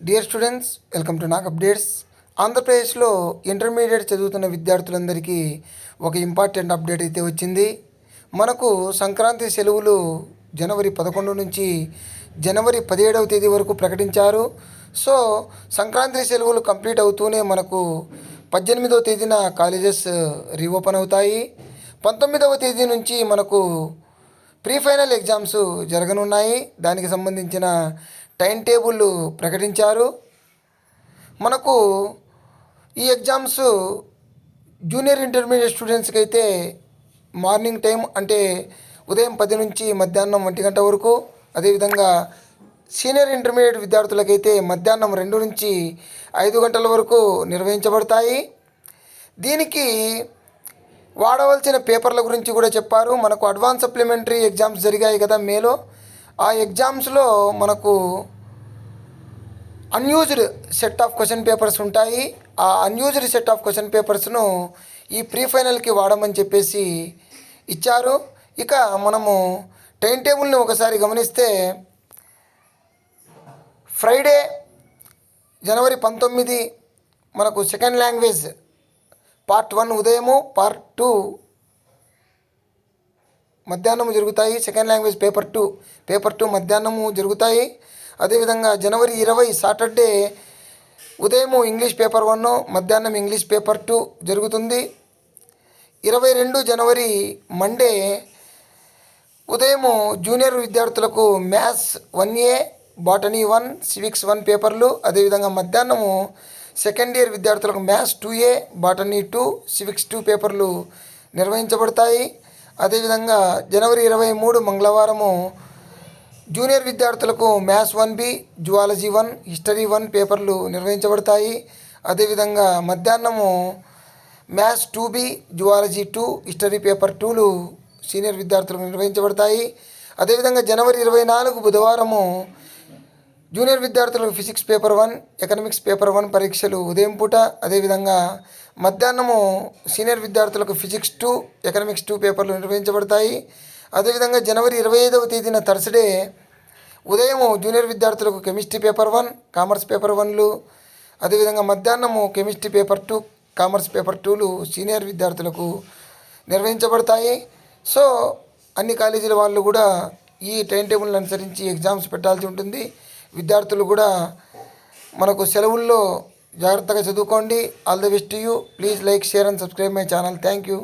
Dear students, welcome to Nag updates. ఆంధ్రప్రదేశ్లో intermediate చదువుతున్న విద్యార్థులందరికీ ఒక ఇంపార్టెంట్ అప్డేట్ అయితే వచ్చింది. మనకు సంక్రాంతి సెలవులు జనవరి 11 నుంచి జనవరి 17వ తేదీ వరకు ప్రకటించారు. సో సంక్రాంతి సెలవులు కంప్లీట్ అవుతూనే మనకు 18వ తేదీన కాలేజెస్ రీఓపెన్ అవుతాయి. 19వ తేదీ నుంచి మనకు ప్రీ ఫైనల్ ఎగ్జామ్స్ జరగనున్నాయి. దానికి సంబంధించిన టైం టేబుల్ ప్రకటించారు. మనకు ఈ ఎగ్జామ్స్ జూనియర్ ఇంటర్మీడియట్ స్టూడెంట్స్కి అయితే మార్నింగ్ టైం అంటే ఉదయం 10 నుంచి మధ్యాహ్నం 1 గంట వరకు, అదేవిధంగా సీనియర్ ఇంటర్మీడియట్ విద్యార్థులకైతే మధ్యాహ్నం 2 నుంచి 5 గంటల వరకు నిర్వహించబడతాయి. దీనికి వాడవలసిన పేపర్ల గురించి కూడా చెప్పారు. మనకు అడ్వాన్స్ సప్లిమెంటరీ ఎగ్జామ్స్ జరిగాయి కదా మేలో, ఆ ఎగ్జామ్స్లో మనకు unused set of question papers ఉంటాయి. ఆ అన్యూజ్డ్ సెట్ ఆఫ్ క్వశ్చన్ పేపర్స్ను ఈ ప్రీ ఫైనల్కి వాడమని చెప్పేసి ఇచ్చారు. ఇక మనము టైం టేబుల్ని ఒకసారి గమనిస్తే ఫ్రైడే జనవరి 19 మనకు సెకండ్ లాంగ్వేజ్ పార్ట్ 1 ఉదయము, పార్ట్ 2 మధ్యాహ్నము జరుగుతాయి. సెకండ్ లాంగ్వేజ్ పేపర్ 2 మధ్యాహ్నము జరుగుతాయి. అదేవిధంగా జనవరి 20 సాటర్డే ఉదయము ఇంగ్లీష్ పేపర్ 1, మధ్యాహ్నం ఇంగ్లీష్ పేపర్ 2 జరుగుతుంది. 22 జనవరి మండే ఉదయము జూనియర్ విద్యార్థులకు మ్యాథ్స్ 1A, బాటనీ 1, సివిక్స్ 1 పేపర్లు, అదేవిధంగా మధ్యాహ్నము సెకండ్ ఇయర్ విద్యార్థులకు మ్యాథ్స్ 2A, బాటనీ 2, సివిక్స్ 2 పేపర్లు నిర్వహించబడతాయి. అదేవిధంగా జనవరి 23 మంగళవారము జూనియర్ విద్యార్థులకు మ్యాథ్స్ 1B, జువాలజీ 1, హిస్టరీ 1 పేపర్లు నిర్వహించబడతాయి. అదేవిధంగా మధ్యాహ్నము maths 2B, zoology 2, history paper 2లు సీనియర్ విద్యార్థులకు నిర్వహించబడతాయి. అదేవిధంగా జనవరి 24 బుధవారము జూనియర్ విద్యార్థులకు ఫిజిక్స్ పేపర్ 1, ఎకనామిక్స్ పేపర్ 1 పరీక్షలు ఉదయం పూట, అదేవిధంగా మధ్యాహ్నము సీనియర్ విద్యార్థులకు ఫిజిక్స్ 2, ఎకనామిక్స్ 2 పేపర్లు నిర్వహించబడతాయి. అదేవిధంగా జనవరి 25వ తేదీన థర్స్డే ఉదయము జూనియర్ విద్యార్థులకు కెమిస్ట్రీ పేపర్ 1, కామర్స్ పేపర్ 1లు, అదేవిధంగా మధ్యాహ్నము కెమిస్ట్రీ పేపర్ 2, కామర్స్ పేపర్ 2లు సీనియర్ విద్యార్థులకు నిర్వహించబడతాయి. సో అన్ని కాలేజీల వాళ్ళు కూడా ఈ టైం టేబుల్ని అనుసరించి ఎగ్జామ్స్ పెట్టాల్సి ఉంటుంది. విద్యార్థులు కూడా మనకు సెలవుల్లో జాగ్రత్తగా చదువుకోండి. All the best to you. Please like, share and subscribe my channel. Thank you.